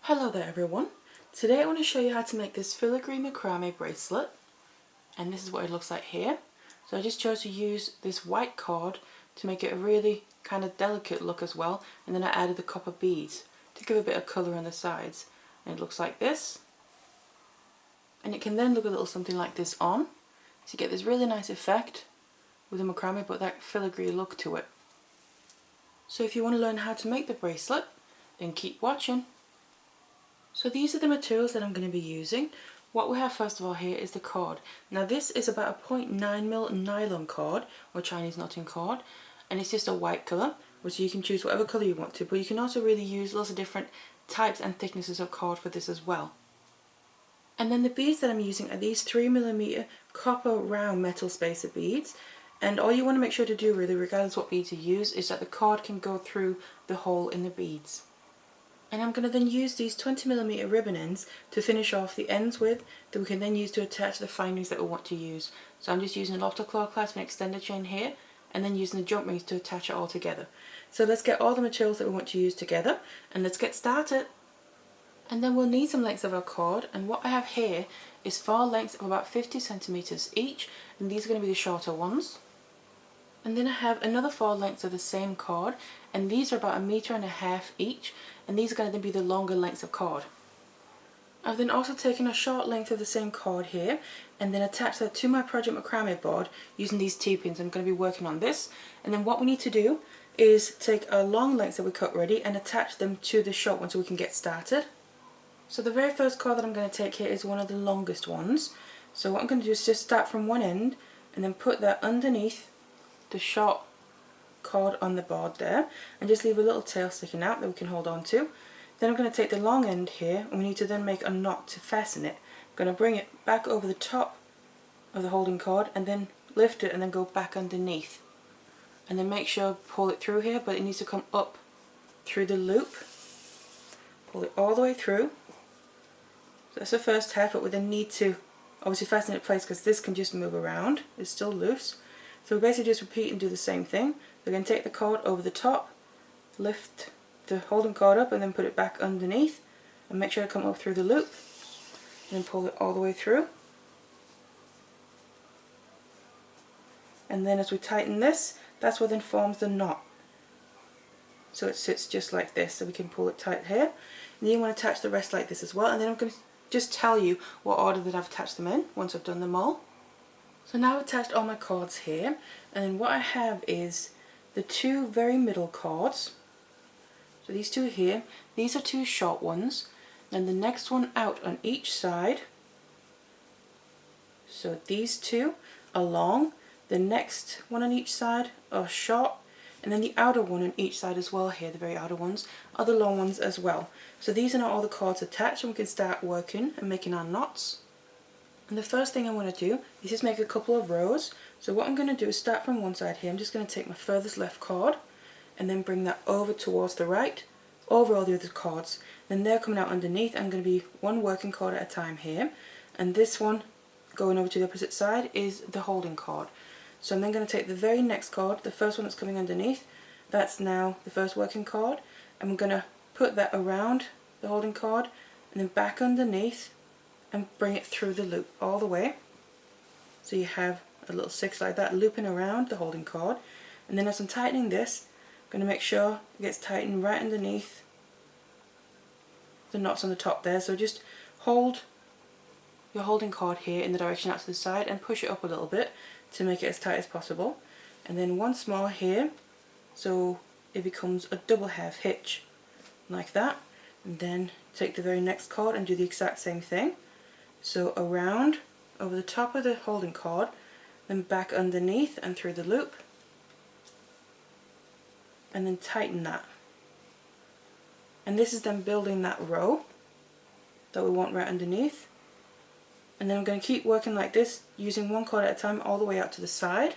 Hello there everyone. Today I want to show you how to make this filigree macrame bracelet, and this is what it looks like here. So I just chose to use this white cord to make it a really kind of delicate look as well, and then I added the copper beads to give a bit of colour on the sides, and it looks like this. And it can then look a little something like this on, so you get this really nice effect with the macrame but that filigree look to it. So if you want to learn how to make the bracelet, then keep watching. So these are the materials that I'm going to be using. What we have first of all here is the cord. Now this is about a 0.9mm nylon cord, or Chinese knotting cord, and it's just a white colour, which you can choose whatever colour you want to, but you can also really use lots of different types and thicknesses of cord for this as well. And then the beads that I'm using are these 3mm copper round metal spacer beads, and all you want to make sure to do really, regardless what beads you use, is that the cord can go through the hole in the beads. And I'm going to then use these 20mm ribbon ends to finish off the ends with, that we can then use to attach the findings that we want to use. So I'm just using an opto-claw clasp and extender chain here, and then using the jump rings to attach it all together. So let's get all the materials that we want to use together, and let's get started. And then we'll need some lengths of our cord, and what I have here is 4 lengths of about 50cm each, and these are going to be the shorter ones. And then I have another 4 lengths of the same cord, and these are about 1.5 meters each, and these are going to be the longer lengths of cord. I've then also taken a short length of the same cord here, and then attached that to my project macrame board using these T-pins. I'm going to be working on this, and then what we need to do is take our long lengths that we cut ready and attach them to the short one so we can get started. So the very first cord that I'm going to take here is one of the longest ones. So what I'm going to do is just start from one end and then put that underneath the short cord on the board there, and just leave a little tail sticking out that we can hold on to. Then I'm going to take the long end here, and we need to then make a knot to fasten it. I'm going to bring it back over the top of the holding cord and then lift it and then go back underneath, and then make sure pull it through here, but it needs to come up through the loop. Pull it all the way through. So that's the first half, but we then need to obviously fasten it in place because this can just move around, it's still loose. So we basically just repeat and do the same thing. We're going to take the cord over the top, lift the holding cord up and then put it back underneath, and make sure to come up through the loop, and then pull it all the way through. And then as we tighten this, that's what then forms the knot. So it sits just like this, so we can pull it tight here. And then you want to attach the rest like this as well, and then I'm going to just tell you what order that I've attached them in once I've done them all. So now I've attached all my cords here, and then what I have is the 2 very middle cords. So these 2 here, these are 2 short ones, and the next one out on each side. So these 2 are long, the next one on each side are short, and then the outer one on each side as well here, the very outer ones, are the long ones as well. So these are now all the cords attached, and we can start working and making our knots. And the first thing I want to do is just make a couple of rows. So what I'm going to do is start from one side here. I'm just going to take my furthest left cord and then bring that over towards the right, over all the other cords. Then they're coming out underneath. I'm going to be one working cord at a time here, and this one going over to the opposite side is the holding cord. So I'm then going to take the very next cord, the first one that's coming underneath, that's now the first working cord, and I'm going to put that around the holding cord and then back underneath and bring it through the loop all the way. So you have a little 6 like that looping around the holding cord, and then as I'm tightening this, I'm going to make sure it gets tightened right underneath the knots on the top there. So just hold your holding cord here in the direction out to the side and push it up a little bit to make it as tight as possible, and then once more here so it becomes a double half hitch like that, and then take the very next cord and do the exact same thing. So around, over the top of the holding cord, then back underneath and through the loop, and then tighten that. And this is then building that row that we want right underneath. And then I'm going to keep working like this, using one cord at a time all the way out to the side.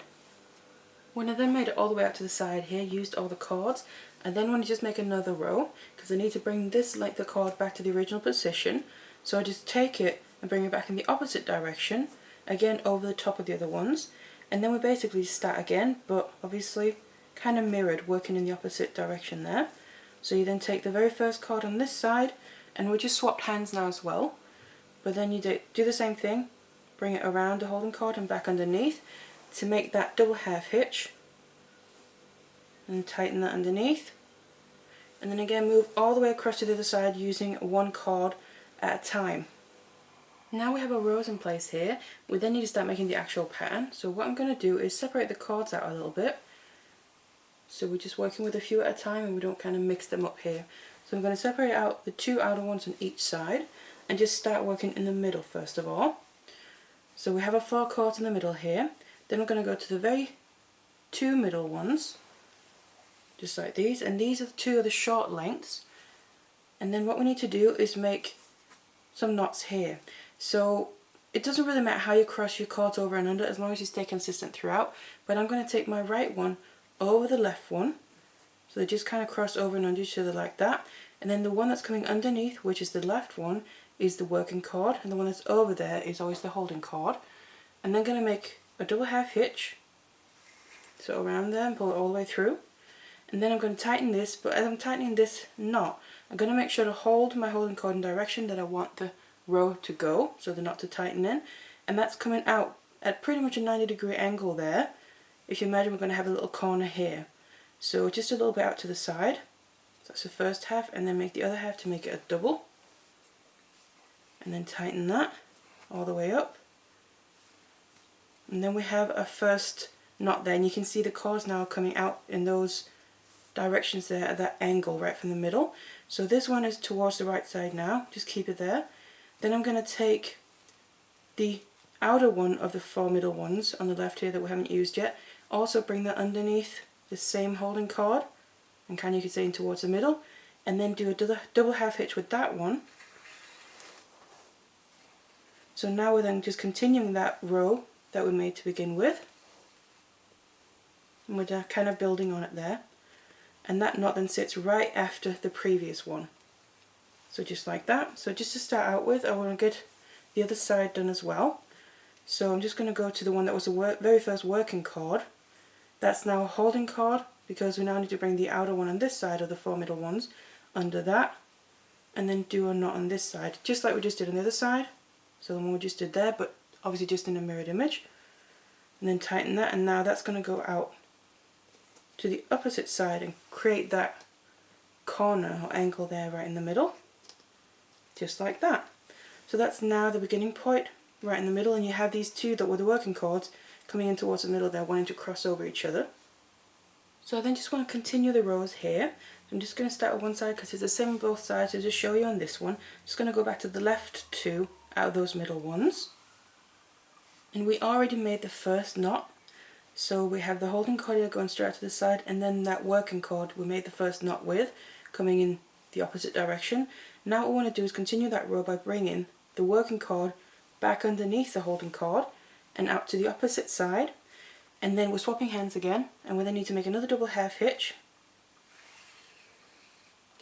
When I then made it all the way out to the side here, used all the cords, I then want to just make another row, because I need to bring this length of cord back to the original position. So I just take it and bring it back in the opposite direction, again over the top of the other ones, and then we basically start again, but obviously kind of mirrored, working in the opposite direction there. So you then take the very first cord on this side and we just swapped hands now as well. But then you do the same thing, bring it around the holding cord and back underneath to make that double half hitch, and tighten that underneath, and then again move all the way across to the other side using one cord at a time. Now we have our rows in place here. We then need to start making the actual pattern. So what I'm going to do is separate the cords out a little bit, so we're just working with a few at a time and we don't kind of mix them up here. So I'm going to separate out the two outer ones on each side and just start working in the middle first of all. So we have our 4 cords in the middle here. Then we're going to go to the very 2 middle ones, just like these, and these are 2 of the short lengths. And then what we need to do is make some knots here. So it doesn't really matter how you cross your cords over and under as long as you stay consistent throughout. But I'm going to take my right one over the left one, so they just kind of cross over and under each other like that. And then the one that's coming underneath, which is the left one, is the working cord, and the one that's over there is always the holding cord. And then going to make a double half hitch, so around there and pull it all the way through. And then I'm going to tighten this, but as I'm tightening this knot, I'm going to make sure to hold my holding cord in the direction that I want the row to go, so the knot to tighten in. And that's coming out at pretty much a 90-degree angle there. If you imagine, we're going to have a little corner here. So just a little bit out to the side. So that's the first half, and then make the other half to make it a double. And then tighten that all the way up. And then we have a first knot there, and you can see the cords now coming out in those directions there at that angle right from the middle. So this one is towards the right side now, just keep it there. Then I'm going to take the outer one of the 4 middle ones on the left here that we haven't used yet, also bring that underneath the same holding cord and kind of, you could say, in towards the middle, and then do a double half hitch with that one. So now we're then just continuing that row that we made to begin with, and we're kind of building on it there, and that knot then sits right after the previous one. So just like that. So just to start out with, I want to get the other side done as well. So I'm just going to go to the one that was the very first working cord. That's now a holding cord, because we now need to bring the outer one on this side of the 4 middle ones under that, and then do a knot on this side, just like we just did on the other side. So the one we just did there, but obviously just in a mirrored image. And then tighten that, and now that's going to go out to the opposite side and create that corner or angle there right in the middle, just like that. So that's now the beginning point right in the middle, and you have these 2 that were the working cords coming in towards the middle there, wanting to cross over each other. So I then just want to continue the rows here. I'm just going to start with one side because it's the same on both sides, so just show you on this one. Just going to go back to the left 2 out of those middle ones. And we already made the first knot, so we have the holding cord here going straight to the side, and then that working cord we made the first knot with coming in the opposite direction. Now what we want to do is continue that row by bringing the working cord back underneath the holding cord and out to the opposite side, and then we're swapping hands again, and we then need to make another double half hitch,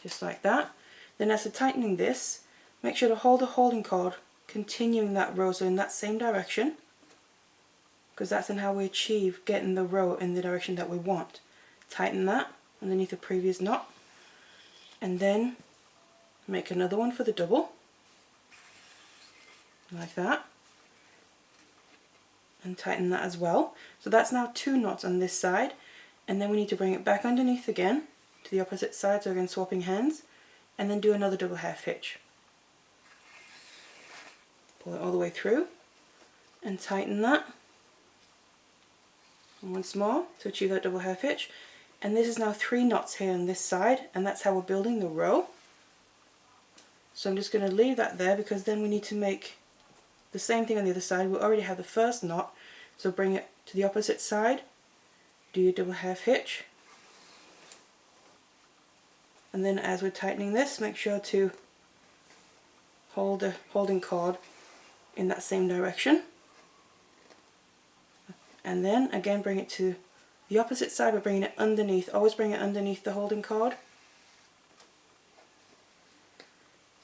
just like that. Then as we're tightening this, make sure to hold the holding cord continuing that row, so in that same direction, because that's in how we achieve getting the row in the direction that we want. Tighten that underneath the previous knot, and then make another one for the double, like that, and tighten that as well. So that's now 2 knots on this side, and then we need to bring it back underneath again to the opposite side, so again swapping hands, and then do another double half hitch. Pull it all the way through and tighten that. And once more to achieve that double half hitch. And this is now 3 knots here on this side, and that's how we're building the row. So I'm just going to leave that there, because then we need to make the same thing on the other side. We already have the first knot, so bring it to the opposite side, do your double half hitch, and then as we're tightening this, make sure to hold the holding cord in that same direction, and then again bring it to the opposite side by bringing it underneath. Always bring it underneath the holding cord,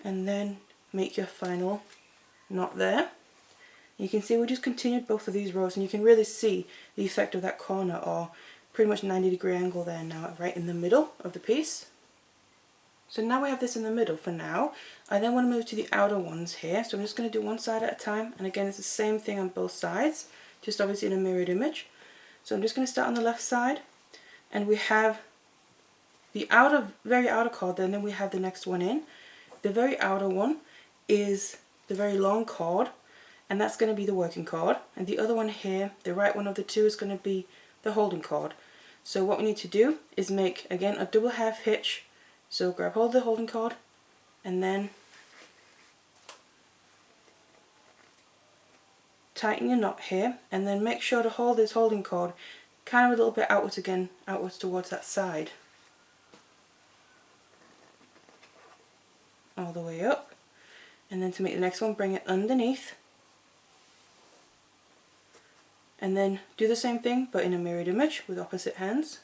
and then make your final knot there. You can see we just continued both of these rows, and you can really see the effect of that corner, or pretty much 90-degree angle there now, right in the middle of the piece. So now we have this in the middle for now. I then want to move to the outer ones here. So I'm just going to do one side at a time. And again, it's the same thing on both sides, just obviously in a mirrored image. So I'm just going to start on the left side. And we have the very outer card there, and then we have the next one in. The very outer one is the very long cord, and that's going to be the working cord. And the other one here, the right one of the two, is going to be the holding cord. So what we need to do is make, again, a double half hitch. So grab hold of the holding cord and then tighten your knot here, and then make sure to hold this holding cord kind of a little bit outwards again, outwards towards that side. All the way up. And then to make the next one, bring it underneath. And then do the same thing but in a mirrored image with opposite hands.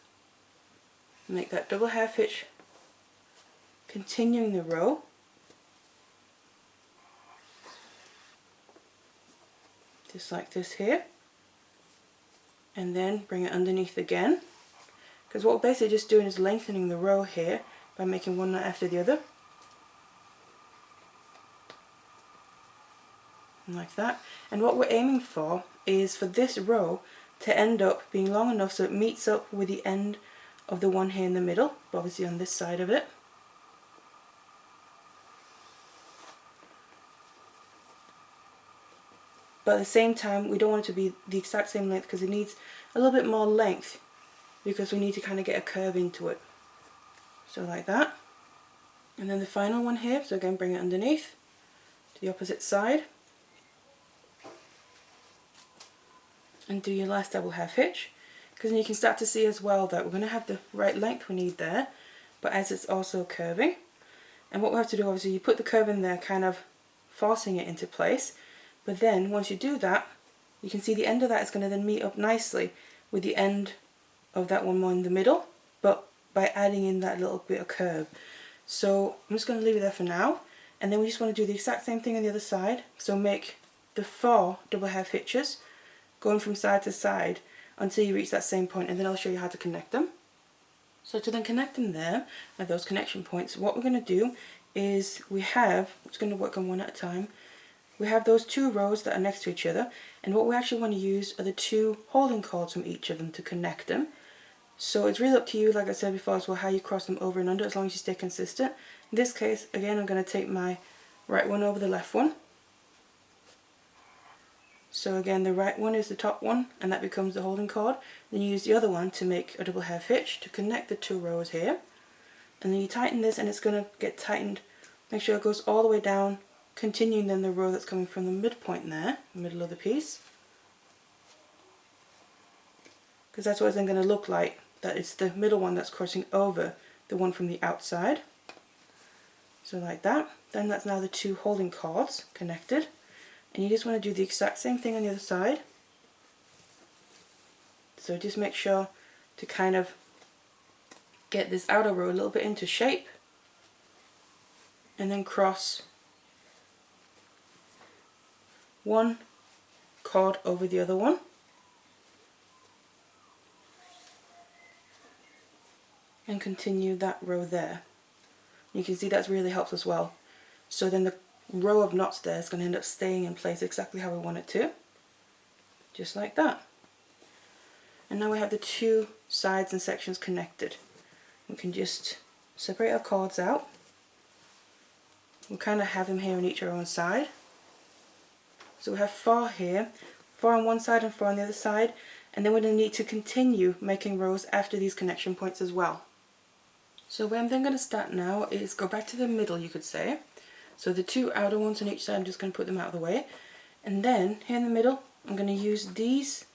Make that double half hitch, continuing the row. Just like this here. And then bring it underneath again. Because what we're basically just doing is lengthening the row here by making one knot after the other. Like that. And what we're aiming for is for this row to end up being long enough so it meets up with the end of the one here in the middle, obviously on this side of it. But at the same time, we don't want it to be the exact same length because it needs a little bit more length because we need to kind of get a curve into it. So like that. And then the final one here, so again bring it underneath to the opposite side. And do your last double half hitch, because then you can start to see as well that we're going to have the right length we need there, but as it's also curving. And what we have to do, obviously, you put the curve in there, kind of forcing it into place, but then once you do that, you can see the end of that is going to then meet up nicely with the end of that one more in the middle, but by adding in that little bit of curve. So I'm just going to leave it there for now, and then we just want to do the exact same thing on the other side. So make the 4 double half hitches, going from side to side until you reach that same point, and then I'll show you how to connect them. So to then connect them there, at those connection points, what we're going to do is I'm just going to work on one at a time. We have those 2 rows that are next to each other, and what we actually want to use are the 2 holding cords from each of them to connect them. So it's really up to you, like I said before as well, how you cross them over and under, as long as you stay consistent. In this case, again, I'm going to take my right one over the left one. So again, the right one is the top one, and that becomes the holding cord. Then you use the other one to make a double half hitch to connect the 2 rows here. And then you tighten this, and it's going to get tightened. Make sure it goes all the way down, continuing then the row that's coming from the midpoint there, the middle of the piece. Because that's what it's then going to look like, that it's the middle one that's crossing over the one from the outside. So like that. Then that's now the 2 holding cords connected. And you just want to do the exact same thing on the other side. So just make sure to kind of get this outer row a little bit into shape. And then cross one cord over the other one. And continue that row there. You can see that really helps as well. So then the row of knots there is going to end up staying in place exactly how we want it to. Just like that. And now we have the 2 sides and sections connected. We can just separate our cords out. We'll kind of have them here on each our own side. So we have 4 here, 4 on one side and 4 on the other side, and then we're going to need to continue making rows after these connection points as well. So where I'm then going to start now is go back to the middle, you could say. So the 2 outer ones on each side, I'm just going to put them out of the way. And then here in the middle, I'm going to use these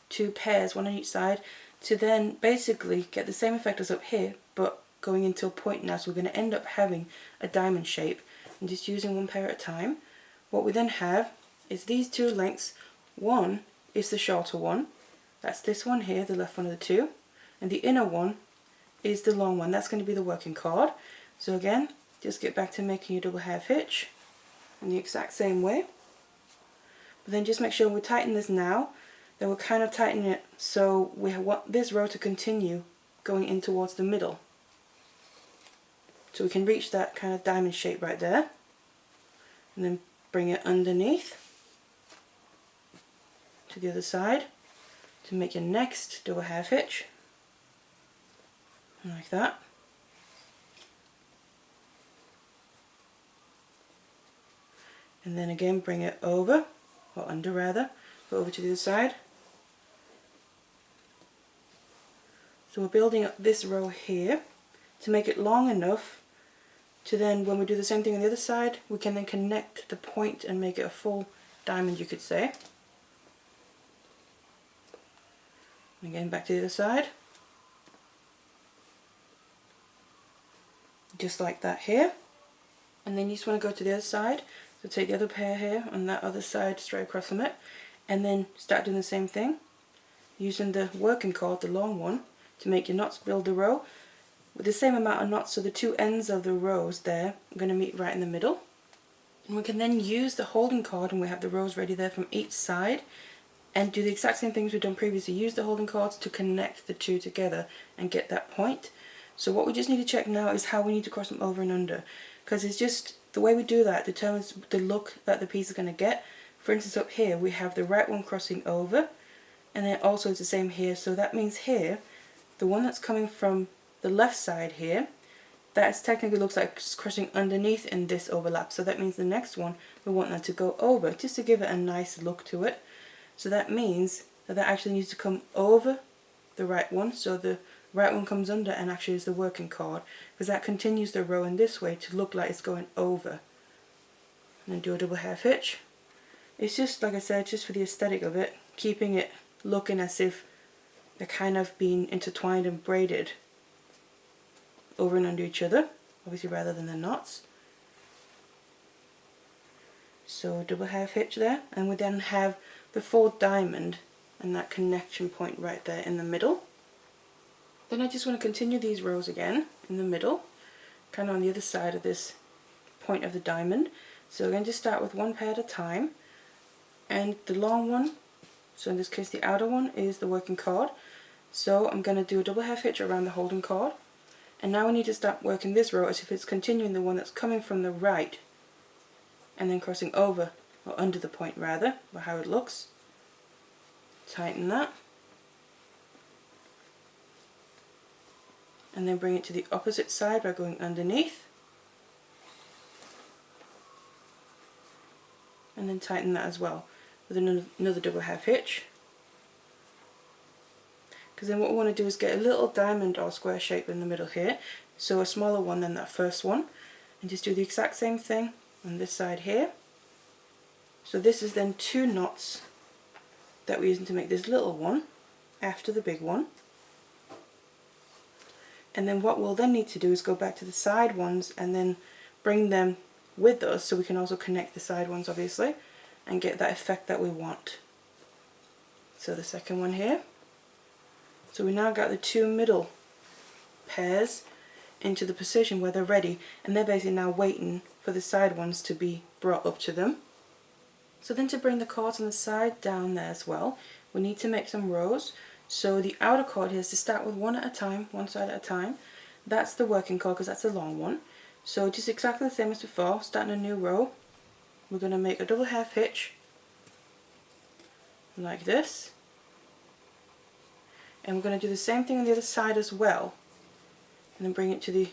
2 pairs, one on each side, to then basically get the same effect as up here, but going into a point now. So we're going to end up having a diamond shape, and just using 1 pair at a time. What we then have is these 2 lengths. One is the shorter one, that's this one here, the left one of the 2, and the inner one is the long one, that's going to be the working cord. So again, just get back to making your double half hitch in the exact same way. But then just make sure we tighten this now, then we'll kind of tighten it so we want this row to continue going in towards the middle. So we can reach that kind of diamond shape right there, and then bring it underneath to the other side to make your next double half hitch, like that. And then again bring it over, or under rather, but over to the other side. So we're building up this row here to make it long enough to then, when we do the same thing on the other side, we can then connect the point and make it a full diamond, you could say. Again, back to the other side. Just like that here. And then you just want to go to the other side. So take the other pair here on that other side straight across from it, and then start doing the same thing using the working cord, the long one, to make your knots. Build a row with the same amount of knots, so the two ends of the rows there are going to meet right in the middle. And we can then use the holding cord, and we have the rows ready there from each side, and do the exact same things we've done previously. Use the holding cords to connect the two together and get that point. So what we just need to check now is how we need to cross them over and under, because it's just the way we do that determines the look that the piece is going to get. For instance, up here we have the right one crossing over, and then also it's the same here. So that means here, the one that's coming from the left side here, that technically looks like it's crossing underneath in this overlap. So that means the next one we want that to go over, just to give it a nice look to it. So that means that actually needs to come over the right one, so the right one comes under and actually is the working cord, because that continues the row in this way to look like it's going over. And then do a double half hitch. It's just, like I said, just for the aesthetic of it, keeping it looking as if they're kind of being intertwined and braided over and under each other, obviously rather than the knots. So double half hitch there, and we then have the full diamond and that connection point right there in the middle. Then I just want to continue these rows again in the middle, kind of on the other side of this point of the diamond. So we're going to just start with one pair at a time, and the long one, so in this case the outer one, is the working cord. So I'm going to do a double half hitch around the holding cord, and now we need to start working this row as if it's continuing the one that's coming from the right and then crossing over, or under the point rather, or how it looks. Tighten that, and then bring it to the opposite side by going underneath, and then tighten that as well with another double half hitch, because then what we want to do is get a little diamond or square shape in the middle here, so a smaller one than that first one, and just do the exact same thing on this side here. So this is then 2 knots that we're using to make this little one after the big one. And then what we'll then need to do is go back to the side ones and then bring them with us, so we can also connect the side ones obviously and get that effect that we want. So the second one here. So we now got the 2 middle pairs into the position where they're ready, and they're basically now waiting for the side ones to be brought up to them. So then to bring the cords on the side down there as well, we need to make some rows. So the outer cord here is to start with one at a time, one side at a time. That's the working cord because that's the long one. So just exactly the same as before, starting a new row. We're going to make a double half hitch like this. And we're going to do the same thing on the other side as well. And then bring it to the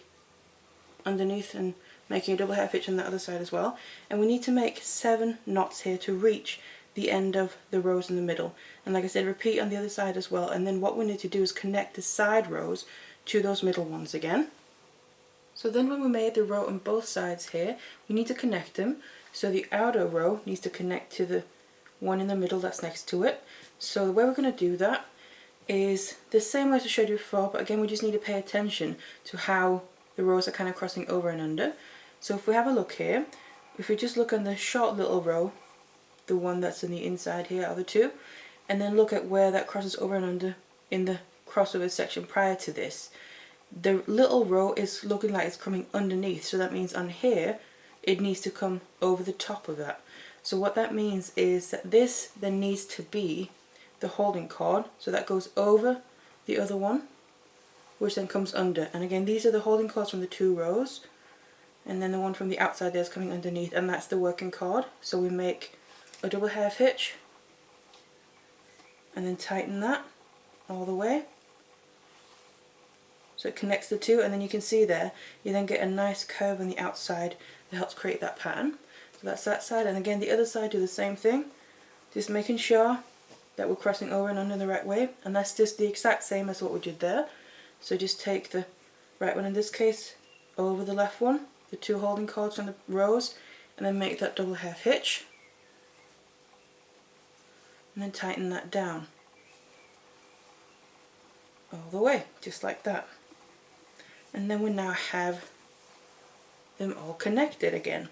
underneath and making a double half hitch on the other side as well. And we need to make 7 knots here to reach the end of the rows in the middle. And like I said, repeat on the other side as well. And then what we need to do is connect the side rows to those middle ones again. So then when we made the row on both sides here, we need to connect them. So the outer row needs to connect to the one in the middle that's next to it. So the way we're going to do that is the same way as I showed you before, but again we just need to pay attention to how the rows are kind of crossing over and under. So if we have a look here, if we just look on the short little row, the one that's in the inside here are the 2, and then look at where that crosses over and under in the crossover section prior to this, the little row is looking like it's coming underneath, so that means on here it needs to come over the top of that. So what that means is that this then needs to be the holding cord, so that goes over the other one, which then comes under. And again, these are the holding cords from the 2 rows. and then the one from the outside there is coming underneath, and that's the working cord. So we make a double half hitch and then tighten that all the way so it connects the two, and then you can see there you then get a nice curve on the outside that helps create that pattern. So that's that side, and again the other side do the same thing, just making sure that we're crossing over and under the right way, and that's just the exact same as what we did there. So just take the right one in this case over the left one, the two holding cords on the rows, and then make that double half hitch and then tighten that down all the way, just like that. And then we now have them all connected again.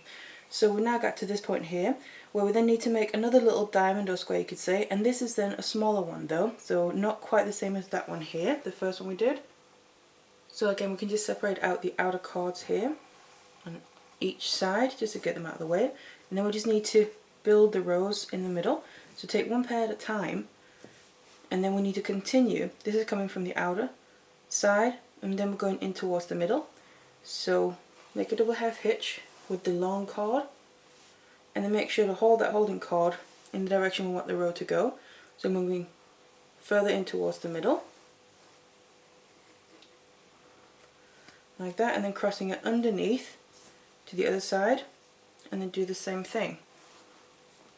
So we now got to this point here where we then need to make another little diamond or square, you could say, and this is then a smaller one though, so not quite the same as that one here, the first one we did. So again we can just separate out the outer cords here on each side just to get them out of the way, and then we just need to build the rows in the middle. So take one pair at a time, and then we need to continue. This is coming from the outer side, and then we're going in towards the middle. So make a double half hitch with the long cord, and then make sure to hold that holding cord in the direction we want the row to go. So moving further in towards the middle, like that, and then crossing it underneath to the other side, and then do the same thing,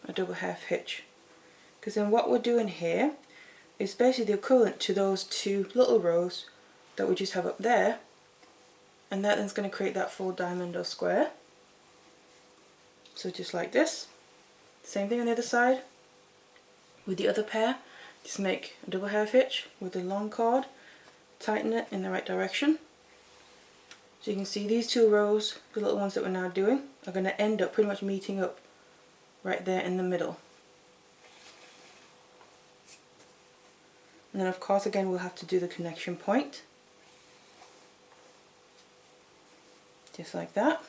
a double half hitch. Because then what we're doing here is basically the equivalent to those two little rows that we just have up there, and that then's going to create that full diamond or square. So just like this. Same thing on the other side with the other pair, just make a double half hitch with the long cord, tighten it in the right direction. So you can see these two rows, the little ones that we're now doing, are going to end up pretty much meeting up right there in the middle. And then of course again we'll have to do the connection point, just like that.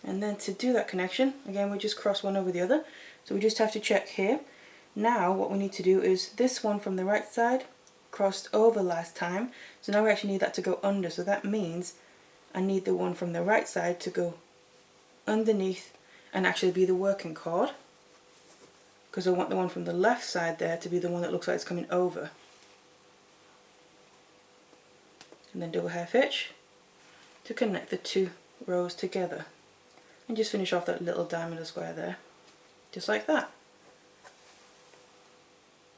And then to do that connection, again we just cross one over the other, so we just have to check here. Now what we need to do is this one from the right side crossed over last time, so now we actually need that to go under, so that means I need the one from the right side to go underneath and actually be the working cord, because I want the one from the left side there to be the one that looks like it's coming over. And then double half hitch to connect the two rows together, and just finish off that little diamond or square there, just like that.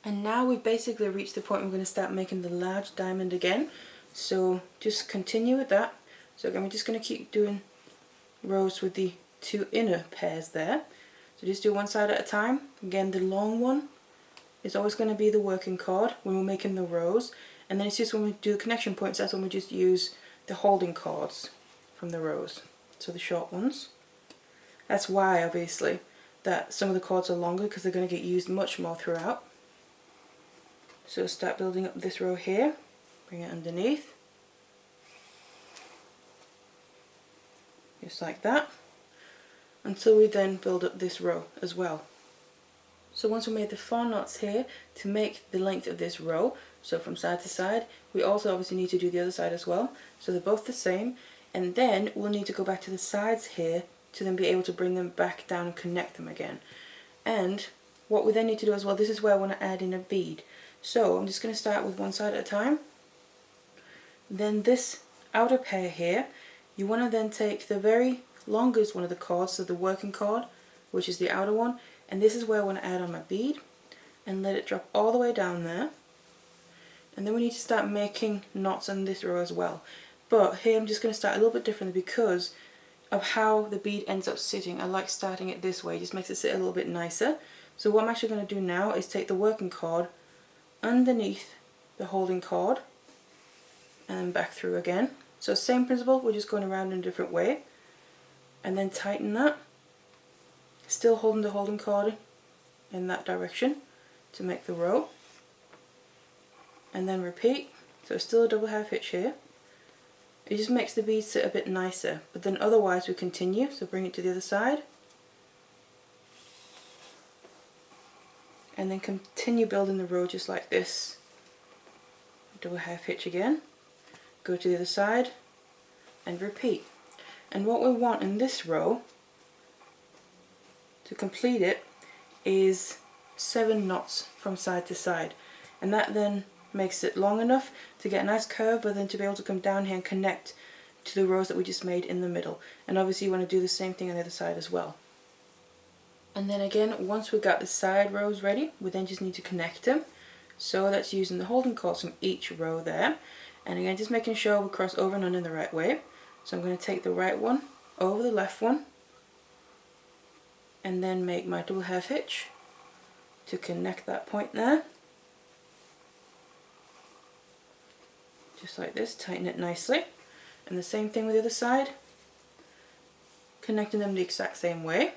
And now we've basically reached the point we're going to start making the large diamond again, so just continue with that. So again we're just going to keep doing rows with the two inner pairs there. So just do one side at a time. Again the long one is always going to be the working cord when we're making the rows, and then it's just when we do the connection points, that's when we just use the holding cords from the rows, so the short ones. That's why obviously that some of the cords are longer, because they're going to get used much more throughout. So start building up this row here, bring it underneath, just like that, until we then build up this row as well. So once we made the 4 knots here to make the length of this row, so from side to side, we also obviously need to do the other side as well, so they're both the same, and then we'll need to go back to the sides here to then be able to bring them back down and connect them again. And what we then need to do as well, this is where I want to add in a bead. So I'm just going to start with one side at a time. Then this outer pair here, you want to then take the very longest one of the cords, so the working cord, which is the outer one, and this is where I want to add on my bead, and let it drop all the way down there. And then we need to start making knots on this row as well. But here I'm just going to start a little bit differently because of how the bead ends up sitting. I like starting it this way, it just makes it sit a little bit nicer. So what I'm actually going to do now is take the working cord underneath the holding cord and then back through again. So same principle, we're just going around in a different way, and then tighten that, still holding the holding cord in that direction to make the row, and then repeat. So still a double half hitch here. It just makes the bead sit a bit nicer, but then otherwise we continue, so bring it to the other side, and then continue building the row just like this. Double half hitch again, go to the other side and repeat. And what we want in this row to complete it is 7 knots from side to side, and that then makes it long enough to get a nice curve, but then to be able to come down here and connect to the rows that we just made in the middle. And obviously you want to do the same thing on the other side as well. And then again, once we've got the side rows ready, we then just need to connect them. So that's using the holding cords from each row there. And again, just making sure we cross over and under in the right way. So I'm going to take the right one over the left one, and then make my double half hitch to connect that point there. Just like this, tighten it nicely. And the same thing with the other side, connecting them the exact same way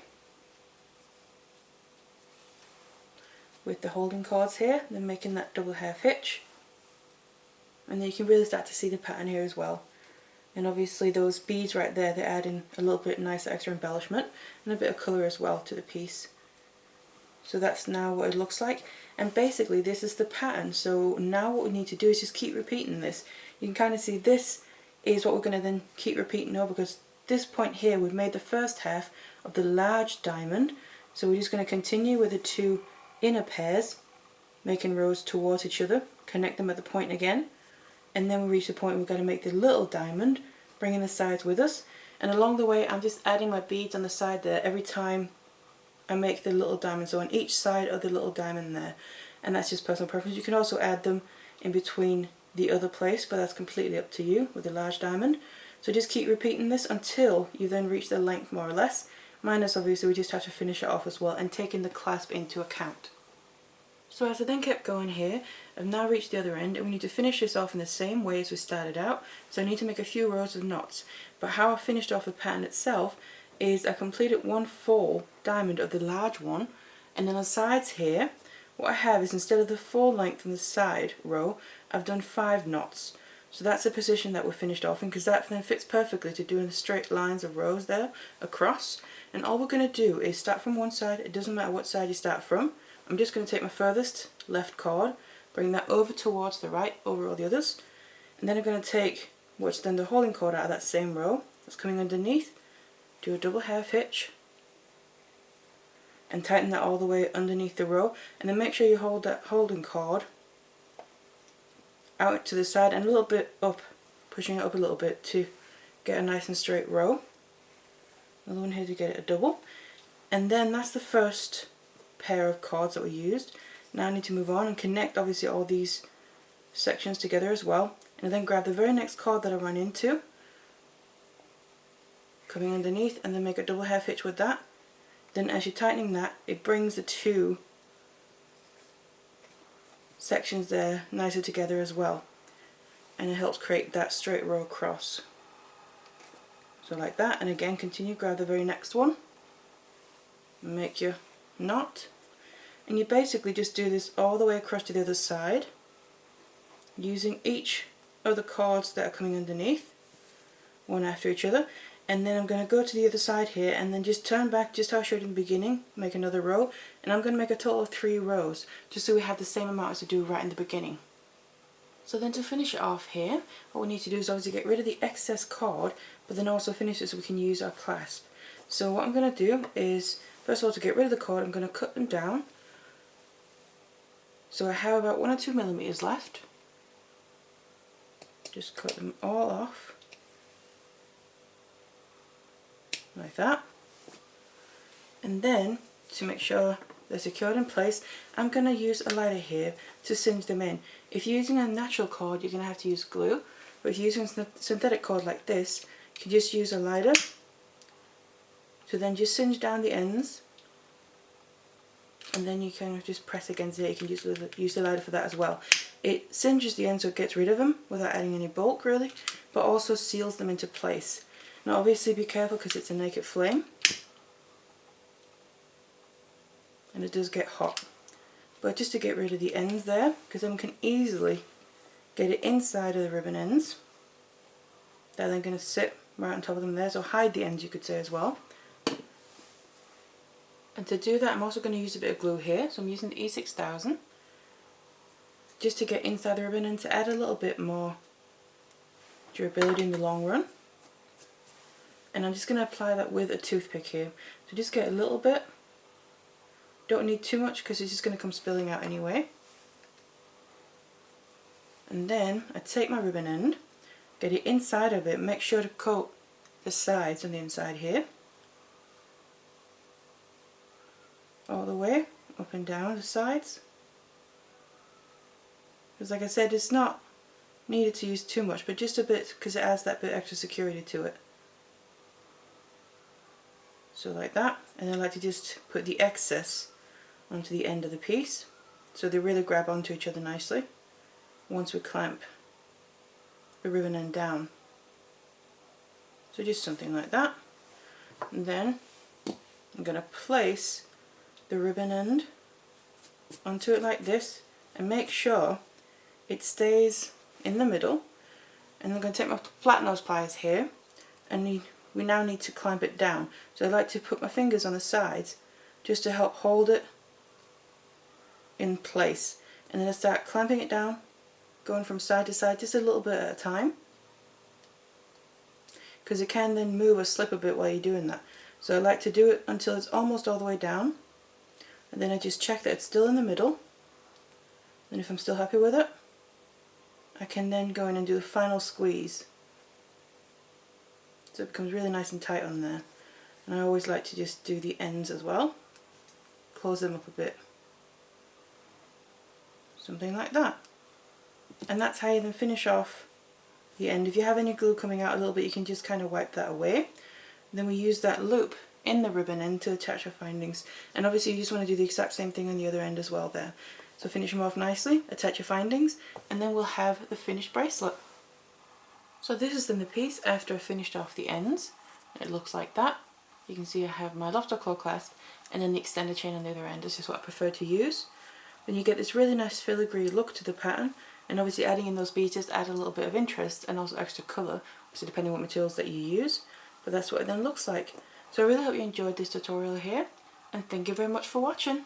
with the holding cords here, then making that double half hitch. And then you can really start to see the pattern here as well. And obviously those beads right there, they're adding a little bit nice extra embellishment and a bit of colour as well to the piece. So that's now what it looks like, and basically this is the pattern. So now what we need to do is just keep repeating this. You can kind of see this is what we're going to then keep repeating over, because this point here we've made the first half of the large diamond. So we're just going to continue with the 2 inner pairs, making rows towards each other, connect them at the point again, and then we reach the point we've got to make the little diamond, bringing the sides with us. And along the way I'm just adding my beads on the side there every time I make the little diamond, so on each side of the little diamond there. And that's just personal preference. You can also add them in between the other place, but that's completely up to you with the large diamond. So just keep repeating this until you then reach the length more or less. Minus obviously we just have to finish it off as well, and taking the clasp into account. So as I then kept going here, I've now reached the other end, and we need to finish this off in the same way as we started out. So I need to make a few rows of knots. But how I finished off the pattern itself is I completed 1 full diamond of the large one, and then on the sides here, what I have is, instead of the full length from the side row, I've done 5 knots. So that's the position that we're finished off in, because that then fits perfectly to doing the straight lines of rows there across. And all we're going to do is start from one side. It doesn't matter what side you start from. I'm just going to take my furthest left cord, bring that over towards the right, over all the others, and then I'm going to take what's then the holding cord out of that same row that's coming underneath, do a double half hitch, and tighten that all the way underneath the row, and then make sure you hold that holding cord out to the side and a little bit up, pushing it up a little bit to get a nice and straight row. Another one here to get it a double, and then that's the first pair of cords that we used. Now I need to move on and connect obviously all these sections together as well, and then grab the very next cord that I run into, coming underneath, and then make a double half hitch with that. Then as you're tightening that, it brings the 2 sections there nicer together as well, and it helps create that straight row across. So like that, and again continue, grab the very next one, make your knot, and you basically just do this all the way across to the other side, using each of the cords that are coming underneath, one after each other. And then I'm going to go to the other side here and then just turn back just how I showed in the beginning, make another row, and I'm going to make a total of 3 rows, just so we have the same amount as we do right in the beginning. So then to finish it off here, what we need to do is obviously get rid of the excess cord, but then also finish it so we can use our clasp. So what I'm going to do is, first of all, to get rid of the cord, I'm going to cut them down. So I have about 1 or 2 millimeters left. Just cut them all off, like that. And then, to make sure they're secured in place, I'm going to use a lighter here to cinch them in. If you're using a natural cord, you're going to have to use glue, but if you're using a synthetic cord like this, you can just use a lighter to then just cinch down the ends, and then you can just press against it. You can use the lighter for that as well. It cinches the ends so it gets rid of them without adding any bulk really, but also seals them into place. Now obviously be careful because it's a naked flame and it does get hot, but just to get rid of the ends there, because then we can easily get it inside of the ribbon ends. They're then going to sit right on top of them there, so hide the ends you could say as well. And to do that I'm also going to use a bit of glue here, so I'm using the E6000 just to get inside the ribbon and to add a little bit more durability in the long run. and I'm just going to apply that with a toothpick here. So just get a little bit, don't need too much because it's just going to come spilling out anyway. And then I take my ribbon end, get it inside of it, make sure to coat the sides on the inside here, all the way up and down the sides. Because like I said, it's not needed to use too much, but just a bit, because it adds that bit extra security to it. So like that, and I like to just put the excess onto the end of the piece so they really grab onto each other nicely once we clamp the ribbon end down. So just something like that, and then I'm going to place the ribbon end onto it like this and make sure it stays in the middle. And I'm going to take my flat nose pliers here, and we now need to clamp it down. So I like to put my fingers on the sides just to help hold it in place, and then I start clamping it down, going from side to side just a little bit at a time, because it can then move or slip a bit while you're doing that. So I like to do it until it's almost all the way down, and then I just check that it's still in the middle, and if I'm still happy with it, I can then go in and do the final squeeze. So it becomes really nice and tight on there. And I always like to just do the ends as well, close them up a bit. Something like that. And that's how you then finish off the end. If you have any glue coming out a little bit, you can just kind of wipe that away. And then we use that loop in the ribbon end to attach our findings. And obviously you just want to do the exact same thing on the other end as well there. So finish them off nicely, attach your findings, and then we'll have the finished bracelet. So this is then the piece after I finished off the ends. It looks like that. You can see I have my lofter claw clasp and then the extended chain on the other end. This is what I prefer to use. Then you get this really nice filigree look to the pattern, and obviously adding in those beads just add a little bit of interest and also extra colour, so depending on what materials that you use. But that's what it then looks like. So I really hope you enjoyed this tutorial here, and thank you very much for watching.